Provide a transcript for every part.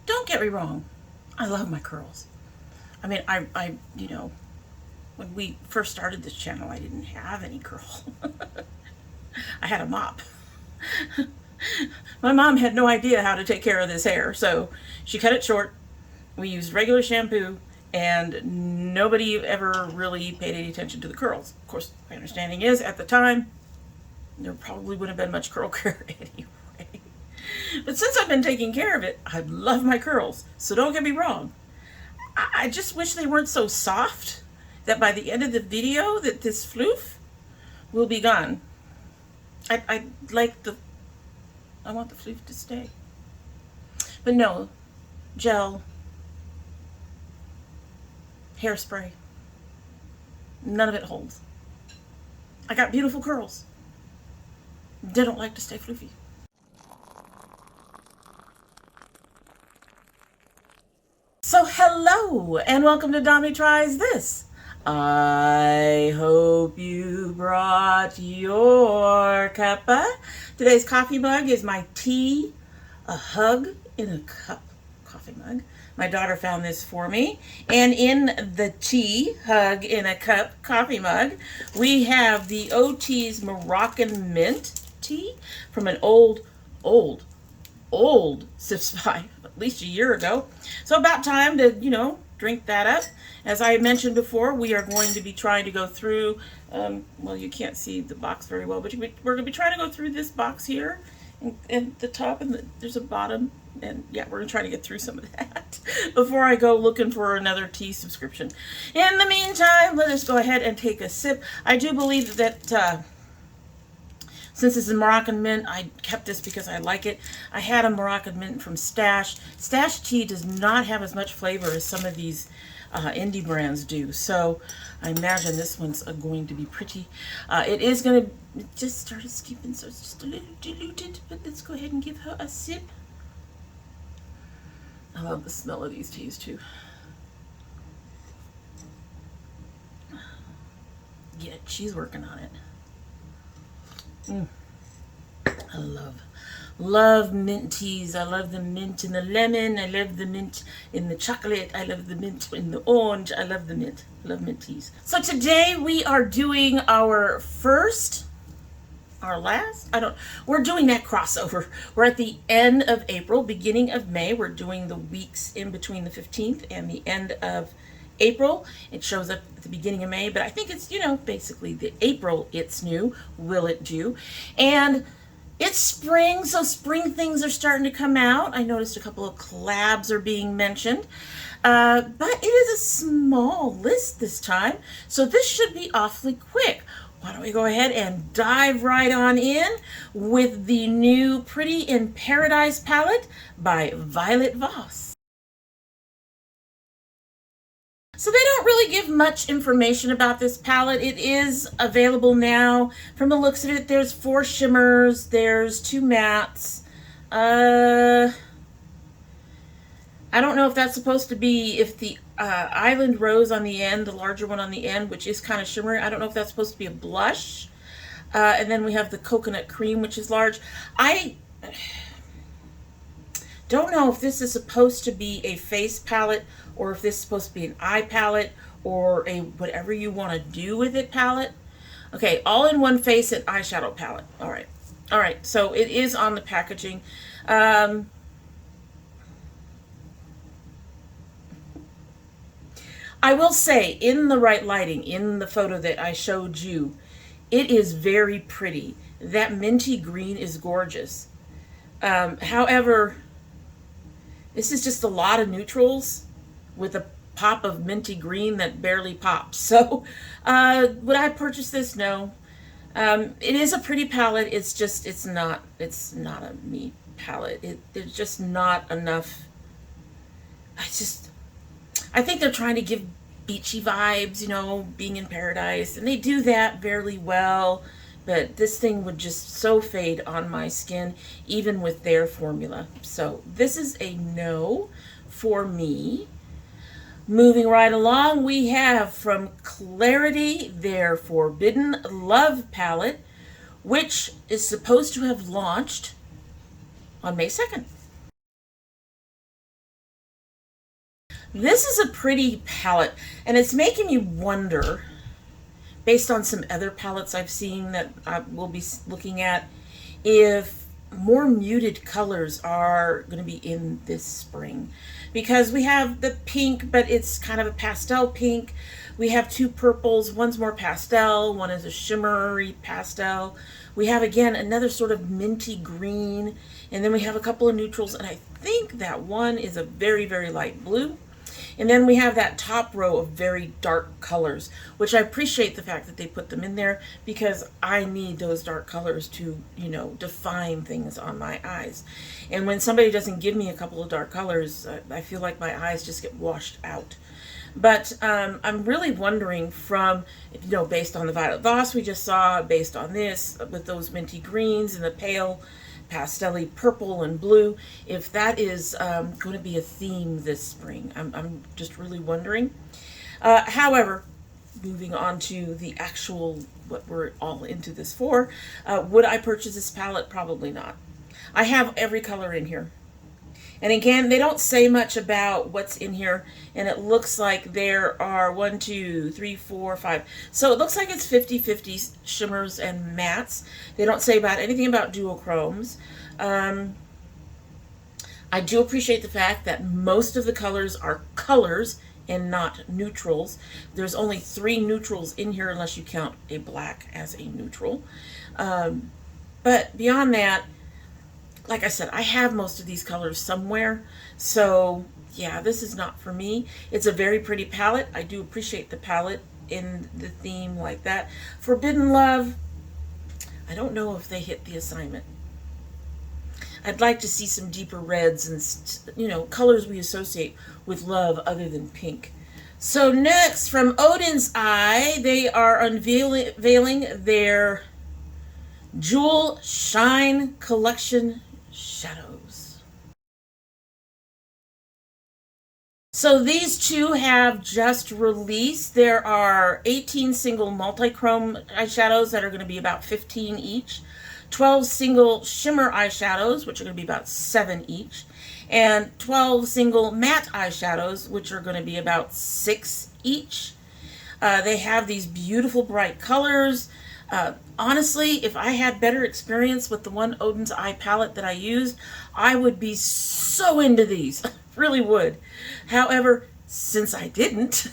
Don't get me wrong. I love my curls. I mean, you know, when we first started this channel, I didn't have any curl. I had a mop. My mom had no idea how to take care of this hair, so she cut it short. We used regular shampoo, and nobody ever really paid any attention to the curls. Of course, my understanding is at the time, there probably wouldn't have been much curl care anyway. But since I've been taking care of it, I love my curls. So don't get me wrong. I just wish they weren't so soft that by the end of the video that this floof will be gone. I like the, I want the floof to stay. But no, gel, hairspray, none of it holds. I got beautiful curls. They don't like to stay floofy. So hello and welcome to domytriesthis. I hope you brought your cuppa. Today's coffee mug is my tea, a hug in a cup coffee mug. My daughter found this for me. And in the tea, hug in a cup coffee mug, we have the Oteas Moroccan mint tea from an old Sip Spy, at least a year ago. So about time to, drink that up. As I mentioned before, we are going to be trying to go through, well, you can't see the box very well, but we're going to be trying to go through this box here, and the top, and there's a bottom, and yeah, we're going to try to get through some of that before I go looking for another tea subscription. In the meantime, let us go ahead and take a sip. I do believe that since it's a Moroccan mint, I kept this because I like it. I had a Moroccan mint from Stash. Stash tea does not have as much flavor as some of these indie brands do. So I imagine this one's going to be pretty. It is going to, it just started skipping, so it's just a little diluted. But let's go ahead and give her a sip. I love the smell of these teas too. Yeah, she's working on it. I love mint teas. I love the mint in the lemon. I love the mint in the chocolate. I love the mint in the orange. I love the mint. I love mint teas. So today we are doing our we're doing that crossover. We're at the end of April, beginning of May. We're doing the weeks in between the 15th and the end of April. It shows up at the beginning of May, but I think it's, basically the April it's new. Will it do? And it's spring, so spring things are starting to come out. I noticed a couple of collabs are being mentioned, but it is a small list this time, so this should be awfully quick. Why don't we go ahead and dive right on in with the new Pretty in Paradise palette by Violet Voss. So they don't really give much information about this palette. It is available now. From the looks of it, there's 4 shimmers, there's 2 mattes. I don't know if that's supposed to be, if the Island Rose on the end, the larger one on the end, which is kind of shimmery, I don't know if that's supposed to be a blush. And then we have the Coconut Cream, which is large. I don't know if this is supposed to be a face palette or if this is supposed to be an eye palette or a whatever you want to do with it palette. Okay, all in one face and eyeshadow palette. All right, so it is on the packaging. I will say, in the right lighting, in the photo that I showed you, it is very pretty. That minty green is gorgeous. However, this is just a lot of neutrals with a pop of minty green that barely pops. So, would I purchase this? No. It is a pretty palette. It's just, it's not a me palette. There's just not enough. I think they're trying to give beachy vibes, being in paradise, and they do that fairly well. But this thing would just so fade on my skin, even with their formula. So this is a no for me. Moving right along, we have from Clarity their Forbidden Love palette, which is supposed to have launched on May 2nd. This is a pretty palette, and it's making me wonder, based on some other palettes I've seen that I will be looking at, if more muted colors are going to be in this spring. Because we have the pink, but it's kind of a pastel pink. We have two purples. One's more pastel, one is a shimmery pastel. We have, again, another sort of minty green, and then we have a couple of neutrals, and I think that one is a very, very light blue. And then we have that top row of very dark colors, which I appreciate the fact that they put them in there, because I need those dark colors to, you know, define things on my eyes. And when somebody doesn't give me a couple of dark colors, I feel like my eyes just get washed out. But I'm really wondering from, you know, based on the Violet Voss we just saw, based on this, with those minty greens and the pale pastel-y purple and blue, if that is going to be a theme this spring. I'm just really wondering. However, moving on to the actual, what we're all into this for, would I purchase this palette? Probably not. I have every color in here. And again, they don't say much about what's in here, and it looks like there are 1, 2, 3, 4, 5. So it looks like it's 50-50 shimmers and mattes. They don't say about anything about duochromes. I do appreciate the fact that most of the colors are colors and not neutrals. There's only 3 neutrals in here, unless you count a black as a neutral. But beyond that, like I said, I have most of these colors somewhere, so yeah, this is not for me. It's a very pretty palette. I do appreciate the palette in the theme like that. Forbidden Love, I don't know if they hit the assignment. I'd like to see some deeper reds and, you know, colors we associate with love other than pink. So next, from Odin's Eye, they are unveiling their Jewel Shine Collection shadows. So these two have just released. There are 18 single multi-chrome eyeshadows that are going to be about 15 each, 12 single shimmer eyeshadows, which are going to be about 7 each, and 12 single matte eyeshadows, which are going to be about 6 each. They have these beautiful bright colors. Honestly, if I had better experience with the one Odin's Eye palette that I used, I would be so into these. Really would. However, since I didn't,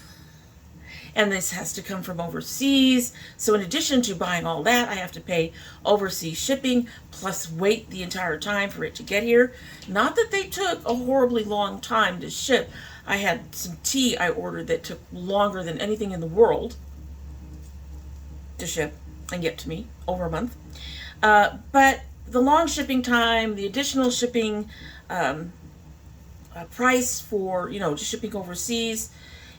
and this has to come from overseas, so in addition to buying all that, I have to pay overseas shipping, plus wait the entire time for it to get here. Not that they took a horribly long time to ship. I had some tea I ordered that took longer than anything in the world to ship and get to me, over a month. But the long shipping time, the additional shipping price for, you know, just shipping overseas,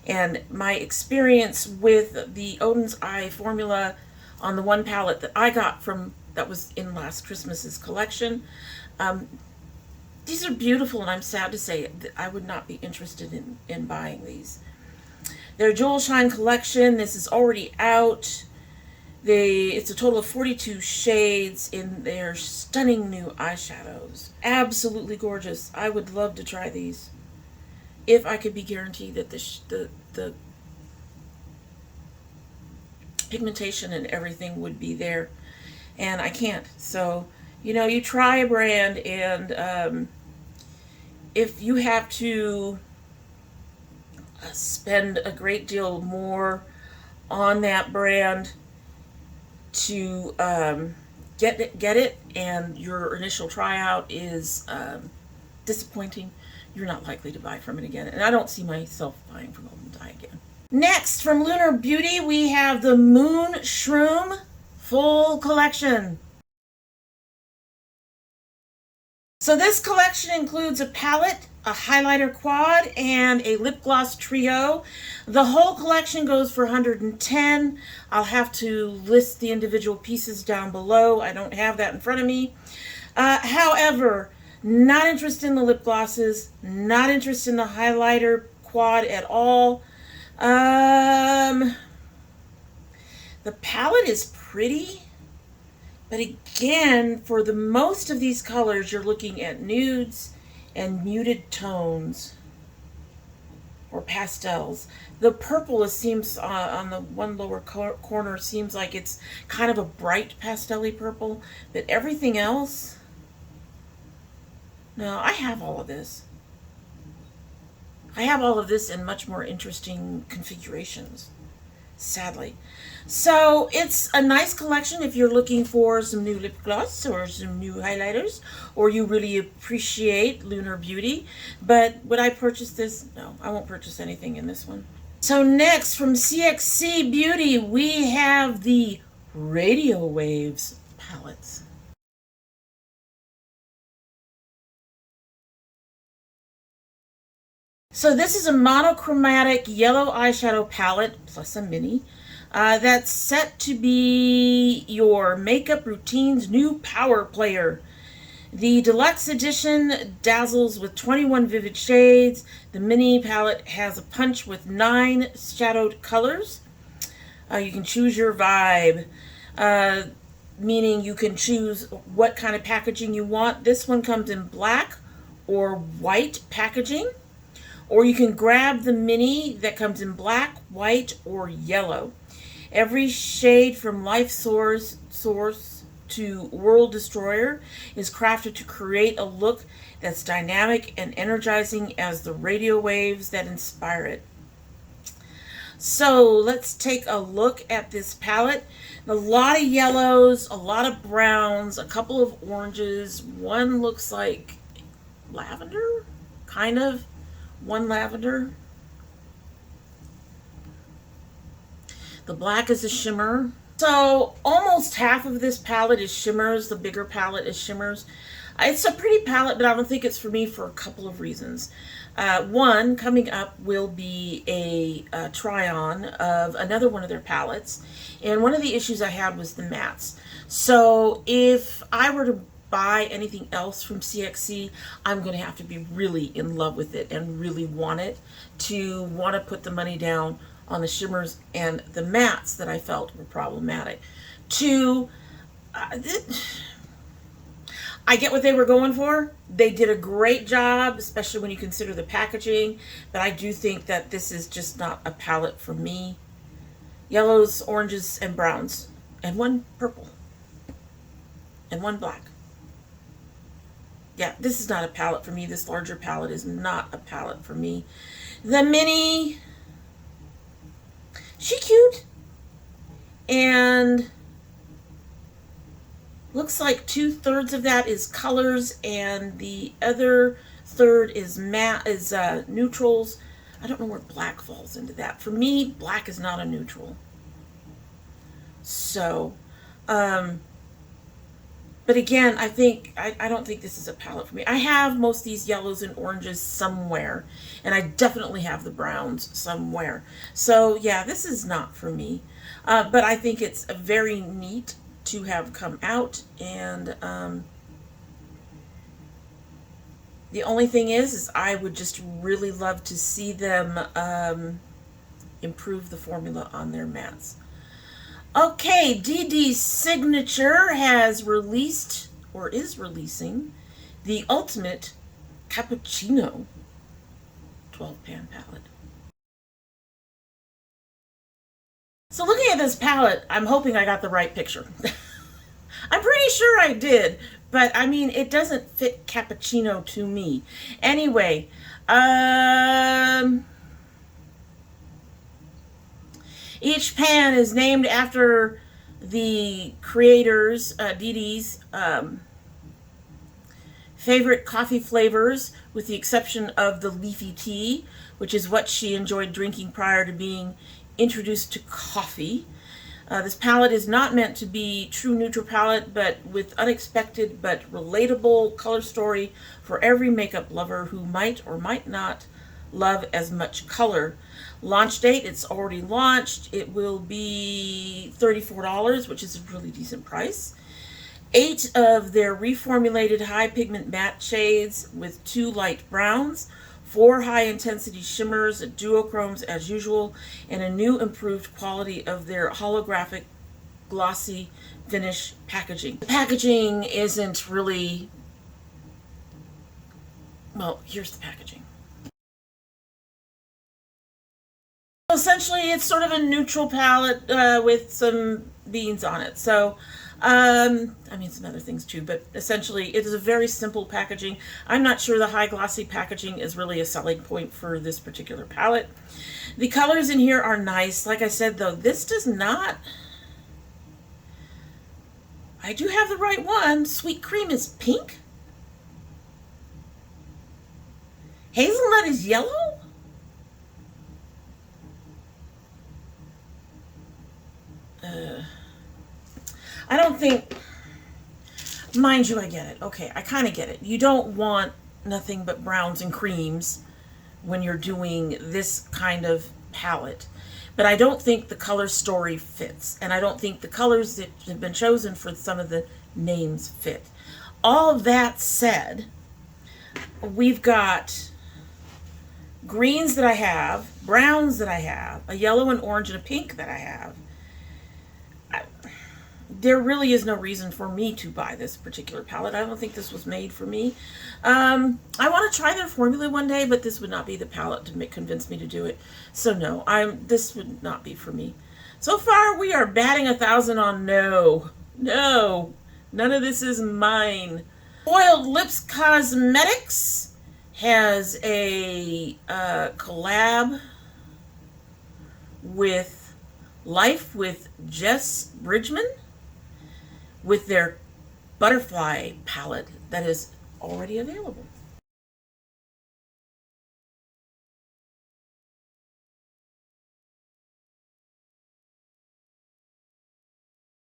and my experience with the Odin's Eye formula on the one palette that I got from, that was in last Christmas's collection. These are beautiful, and I'm sad to say that I would not be interested in buying these. Their Jewel Shine collection, this is already out. It's a total of 42 shades in their stunning new eyeshadows. Absolutely gorgeous. I would love to try these if I could be guaranteed that the pigmentation and everything would be there, and I can't. So, you know, you try a brand, and if you have to spend a great deal more on that brand to get it, and your initial tryout is disappointing, you're not likely to buy from it again. And I don't see myself buying from Odin's Eye again. Next, from Lunar Beauty, we have the Moon Shroom full collection. So this collection includes a palette, a highlighter quad, and a lip gloss trio. The whole collection goes for $110. I'll have to list the individual pieces down below. I don't have that in front of me. However, not interested in the lip glosses, not interested in the highlighter quad at all. The palette is pretty, but again, for the most of these colors, you're looking at nudes and muted tones. or pastels. The purple seems on the one lower corner seems like it's kind of a bright pastel-y purple, but everything else, no, I have all of this. I have all of this in much more interesting configurations, sadly. So it's a nice collection if you're looking for some new lip gloss or some new highlighters, or you really appreciate Lunar Beauty. But would I purchase this? No, I won't purchase anything in this one. So next, from CXC Beauty, we have the Radio Waves palettes. So this is a monochromatic yellow eyeshadow palette plus a mini that's set to be your makeup routine's new power player. The deluxe edition dazzles with 21 vivid shades. The mini palette has a punch with 9 shadowed colors. You can choose your vibe, meaning you can choose what kind of packaging you want. This one comes in black or white packaging. Or you can grab the mini that comes in black, white, or yellow. Every shade from Life Source to World Destroyer is crafted to create a look that's dynamic and energizing as the radio waves that inspire it. So let's take a look at this palette. A lot of yellows, a lot of browns, a couple of oranges. One looks like lavender, kind of. One lavender. The black is a shimmer. So almost half of this palette is shimmers. The bigger palette is shimmers. It's a pretty palette, but I don't think it's for me for a couple of reasons. One, coming up will be a try-on of another one of their palettes. And one of the issues I had was the mattes. So if I were to buy anything else from CXC, I'm going to have to be really in love with it and really want it to want to put the money down on the shimmers and the mattes that I felt were problematic. I get what they were going for. They did a great job, especially when you consider the packaging, but I do think that this is just not a palette for me. Yellows, oranges, and browns, and one purple, and one black. Yeah, this is not a palette for me. This larger palette is not a palette for me. The mini, she cute. And looks like 2/3 of that is colors and the other third is neutrals. I don't know where black falls into that. For me, black is not a neutral. So, but again, I don't think this is a palette for me. I have most of these yellows and oranges somewhere, and I definitely have the browns somewhere. So yeah, this is not for me. But I think it's very neat to have come out, and the only thing is I would just really love to see them improve the formula on their mattes. Okay, DD's Signature has released, or is releasing, the Ultimate Cappuccino 12-pan palette. So looking at this palette, I'm hoping I got the right picture. I'm pretty sure I did, but I mean, it doesn't fit cappuccino to me. Anyway, each pan is named after the creators, DD's favorite coffee flavors, with the exception of the leafy tea, which is what she enjoyed drinking prior to being introduced to coffee. This palette is not meant to be true neutral palette, but with unexpected but relatable color story for every makeup lover who might or might not love as much color. Launch date, it's already launched. It will be $34, which is a really decent price. 8 of their reformulated high pigment matte shades with 2 light browns, 4 high-intensity shimmers, duochromes as usual, and a new improved quality of their holographic glossy finish packaging. The packaging isn't really... Well, here's the packaging. Essentially, it's sort of a neutral palette with some beans on it. So, I mean, some other things too, but essentially, it is a very simple packaging. I'm not sure the high glossy packaging is really a selling point for this particular palette. The colors in here are nice. Like I said, though, this does not... I do have the right one. Sweet Cream is pink. Hazelnut is yellow. I don't think, mind you, I get it. Okay, I kind of get it. You don't want nothing but browns and creams when you're doing this kind of palette. But I don't think the color story fits. And I don't think the colors that have been chosen for some of the names fit. All of that said, we've got greens that I have, browns that I have, a yellow and orange and a pink that I have. There really is no reason for me to buy this particular palette. I don't think this was made for me. I want to try their formula one day, but this would not be the palette to convince me to do it. So no, this would not be for me. So far, we are batting 1,000 on no. No, none of this is mine. Oiled Lips Cosmetics has a collab with Life with Jess Bridgman, with their butterfly palette that is already available.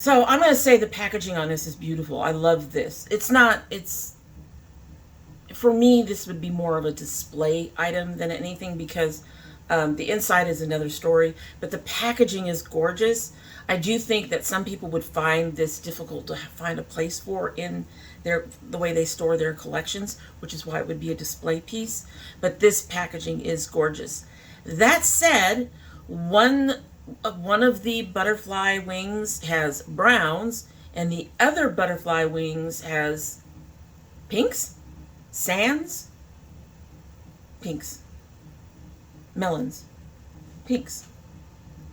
So I'm going to say the packaging on this is beautiful. I love this. For me, this would be more of a display item than anything because the inside is another story, but the packaging is gorgeous. I do think that some people would find this difficult to find a place for in the way they store their collections, which is why it would be a display piece. But this packaging is gorgeous. That said, one of the butterfly wings has browns, and the other butterfly wings has pinks, sands, pinks, melons, pinks.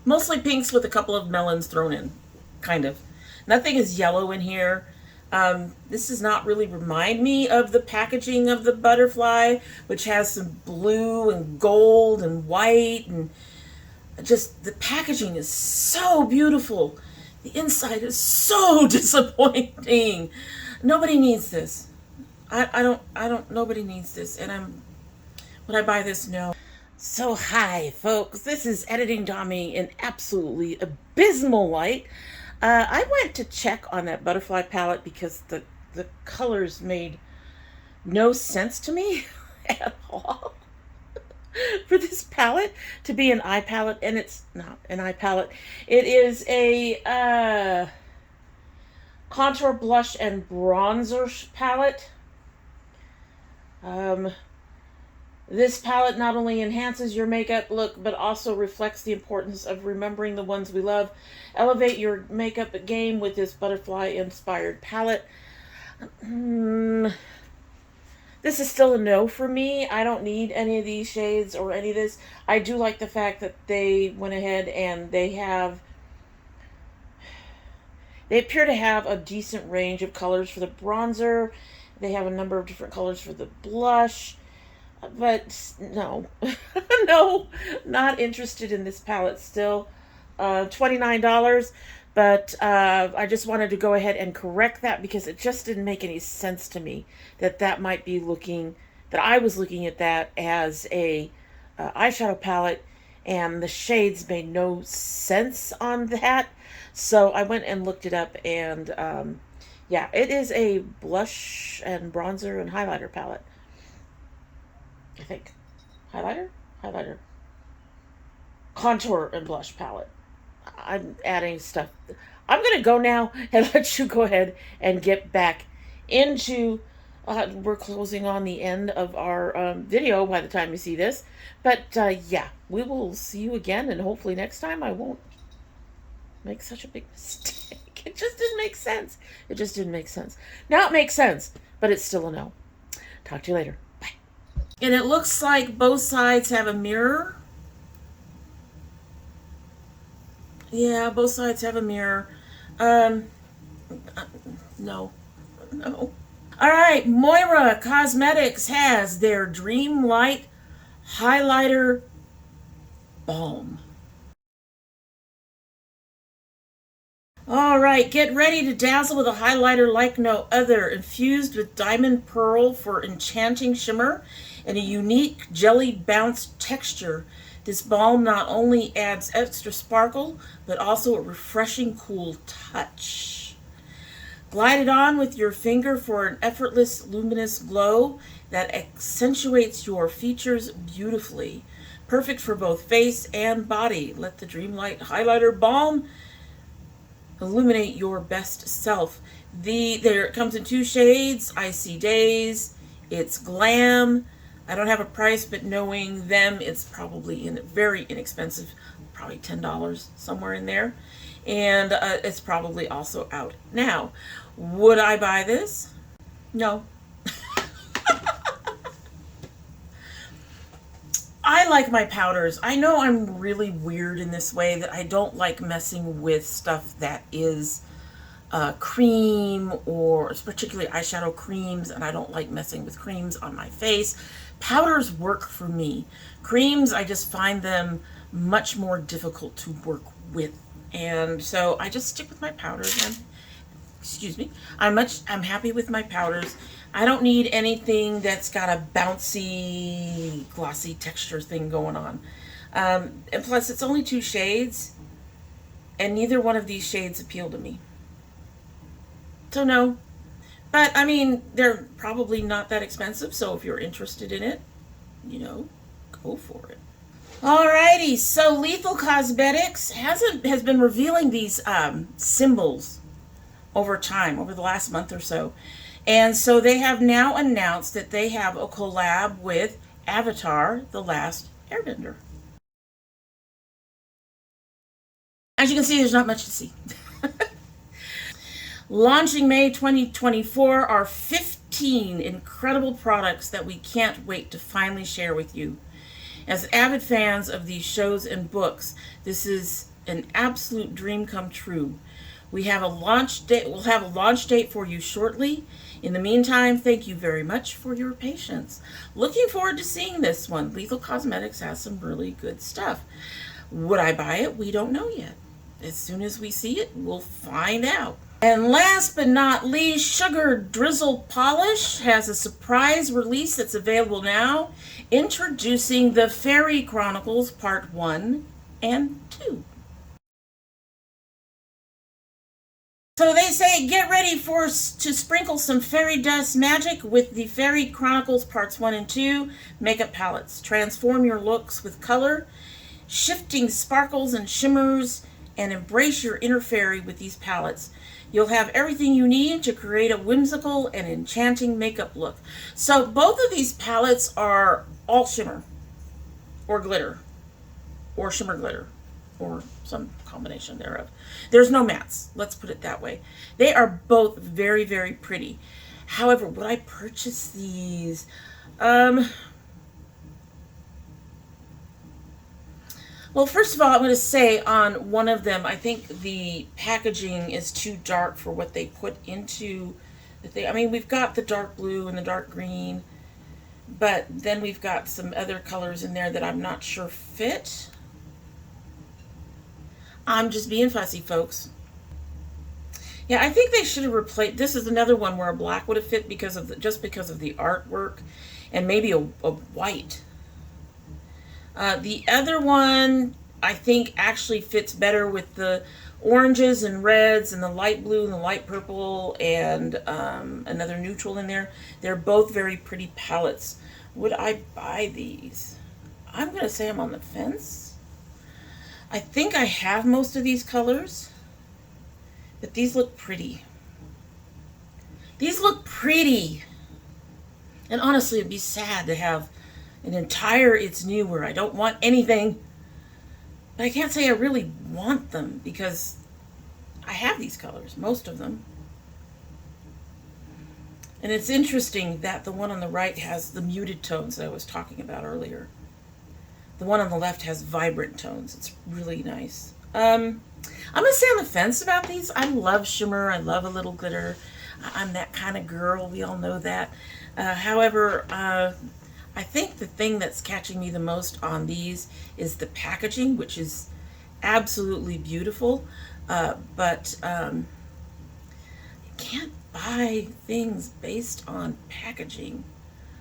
Mostly pinks with a couple of melons thrown in, kind of. Nothing is yellow in here. This does not really remind me of the packaging of the butterfly, which has some blue and gold and white, and just the packaging is so beautiful. The inside is so disappointing. Nobody needs this. Nobody needs this. And would I buy this? No. So hi folks, this is Editing Dommy in absolutely abysmal light. I went to check on that butterfly palette because the colors made no sense to me at all for this palette to be an eye palette, and it's not an eye palette. It is a contour, blush, and bronzer palette. This palette not only enhances your makeup look, but also reflects the importance of remembering the ones we love. Elevate your makeup game with this butterfly-inspired palette. This is still a no for me. I don't need any of these shades or any of this. I do like the fact that they went ahead and they appear to have a decent range of colors for the bronzer. They have a number of different colors for the blush. But no, no, not interested in this palette still. $29, but I just wanted to go ahead and correct that because it just didn't make any sense to me that might be that I was looking at that as a eyeshadow palette, and the shades made no sense on that. So I went and looked it up, and yeah, it is a blush and bronzer and highlighter palette. I think. Highlighter. Contour and blush palette. I'm adding stuff. I'm going to go now and let you go ahead and get back into... we're closing on the end of our video by the time you see this. But yeah, we will see you again, and hopefully next time I won't make such a big mistake. It just didn't make sense. It just didn't make sense. Now it makes sense, but it's still a no. Talk to you later. And it looks like both sides have a mirror. Yeah, both sides have a mirror. Um, no, no. All right, Moira Cosmetics has their Dream Light Highlighter Balm. All right, get ready to dazzle with a highlighter like no other, infused with diamond pearl for enchanting shimmer and a unique jelly bounce texture. This balm not only adds extra sparkle, but also a refreshing cool touch. Glide it on with your finger for an effortless, luminous glow that accentuates your features beautifully. Perfect for both face and body. Let the Dreamlight Highlighter Balm illuminate your best self. There it comes in two shades. Icy Days. It's glam. I don't have a price, but knowing them, it's probably very inexpensive, probably $10 somewhere in there, and it's probably also out now. Would I buy this? No. I like my powders. I know I'm really weird in this way that I don't like messing with stuff that is cream, or particularly eyeshadow creams, and I don't like messing with creams on my face. Powders work for me. Creams, I just find them much more difficult to work with, and so I just stick with my powders. And excuse me, I'm happy with my powders. I don't need anything that's got a bouncy, glossy texture thing going on. And plus, it's only two shades, and neither one of these shades appeal to me. So no. But, I mean, they're probably not that expensive, so if you're interested in it, go for it. Alrighty, so Lethal Cosmetics has been revealing these symbols over time, over the last month or so. And so they have now announced that they have a collab with Avatar: The Last Airbender. As you can see, there's not much to see. Launching May 2024 are 15 incredible products that we can't wait to finally share with you. As avid fans of these shows and books, this is an absolute dream come true. We'll have a launch date for you shortly. In the meantime, thank you very much for your patience. Looking forward to seeing this one. Lethal Cosmetics has some really good stuff. Would I buy it? We don't know yet. As soon as we see it, we'll find out. And last but not least, Sugar Drizzle Polish has a surprise release that's available now, introducing the Fairy Chronicles Part 1 and 2. So they say, get ready to sprinkle some fairy dust magic with the Fairy Chronicles Parts 1 and 2 makeup palettes. Transform your looks with color, shifting sparkles and shimmers, and embrace your inner fairy with these palettes. You'll have everything you need to create a whimsical and enchanting makeup look. So both of these palettes are all shimmer, or glitter, or shimmer glitter, or some combination thereof. There's no mattes, let's put it that way. They are both very, very pretty. However, would I purchase these? Well, first of all, I'm going to say on one of them, I think the packaging is too dark for what they put into the thing. I mean, we've got the dark blue and the dark green, but then we've got some other colors in there that I'm not sure fit. I'm just being fussy, folks. Yeah, I think they should have replaced. This is another one where a black would have fit because of just because of the artwork, and maybe a white. The other one, I think, actually fits better with the oranges and reds and the light blue and the light purple and another neutral in there. They're both very pretty palettes. Would I buy these? I'm going to say I'm on the fence. I think I have most of these colors, but these look pretty. These look pretty. And honestly, it'd be sad to have an entire It's New where I don't want anything. But I can't say I really want them because I have these colors, most of them. And it's interesting that the one on the right has the muted tones that I was talking about earlier. The one on the left has vibrant tones. It's really nice. I'm going to stay on the fence about these. I love shimmer. I love a little glitter. I'm that kind of girl. We all know that. However, I think the thing that's catching me the most on these is the packaging, which is absolutely beautiful. But you can't buy things based on packaging.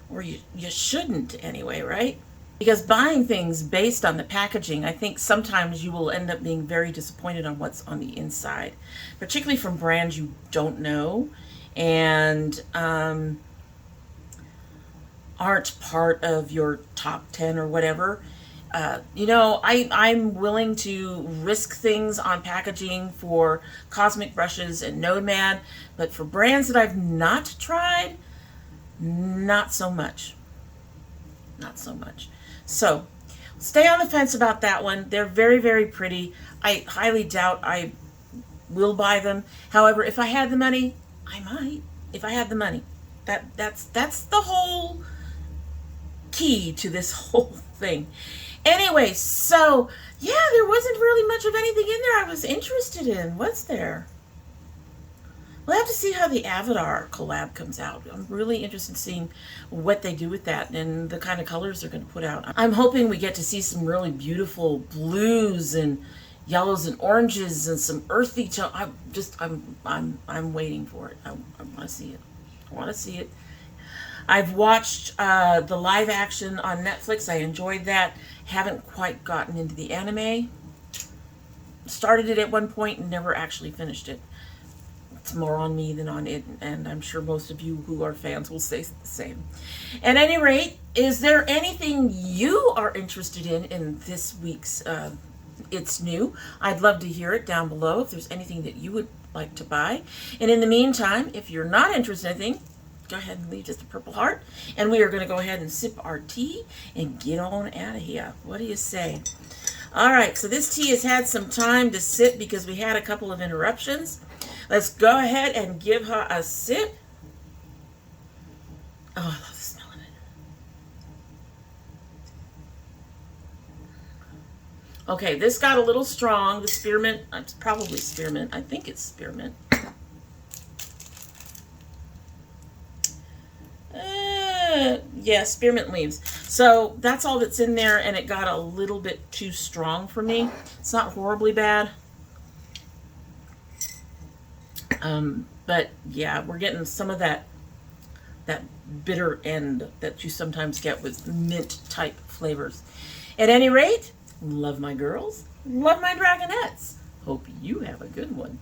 Or you shouldn't anyway, right? Because buying things based on the packaging, I think sometimes you will end up being very disappointed on what's on the inside, particularly from brands you don't know and aren't part of your top 10 or whatever. I'm willing to risk things on packaging for Cosmic Brushes and Nomad, but for brands that I've not tried, not so much. Not so much. So, stay on the fence about that one. They're very, very pretty. I highly doubt I will buy them. However, if I had the money, I might. If I had the money. That's the whole key to this whole thing. Anyway, so, yeah, there wasn't really much of anything in there I was interested in. Was there? We'll have to see how the Avatar collab comes out. I'm really interested in seeing what they do with that and the kind of colors they're going to put out. I'm hoping we get to see some really beautiful blues and yellows and oranges and some earthy tone. I'm waiting for it. I want to see it. I want to see it. I've watched the live action on Netflix. I enjoyed that. Haven't quite gotten into the anime. Started it at one point and never actually finished it. It's more on me than on it, and I'm sure most of you who are fans will say the same. At any rate, is there anything you are interested in this week's It's New? I'd love to hear it down below if there's anything that you would like to buy. And in the meantime, if you're not interested in anything, go ahead and leave just a purple heart, and we are going to go ahead and sip our tea and get on out of here. What do you say? All right, so this tea has had some time to sit because we had a couple of interruptions. Let's go ahead and give her a sip. Oh, I love the smell of it. Okay, this got a little strong. The spearmint, it's probably spearmint. I think it's spearmint. Yeah, spearmint leaves. So that's all that's in there, and it got a little bit too strong for me. It's not horribly bad. But yeah, we're getting some of that bitter end that you sometimes get with mint type flavors. At any rate, love my girls, love my dragonettes. Hope you have a good one.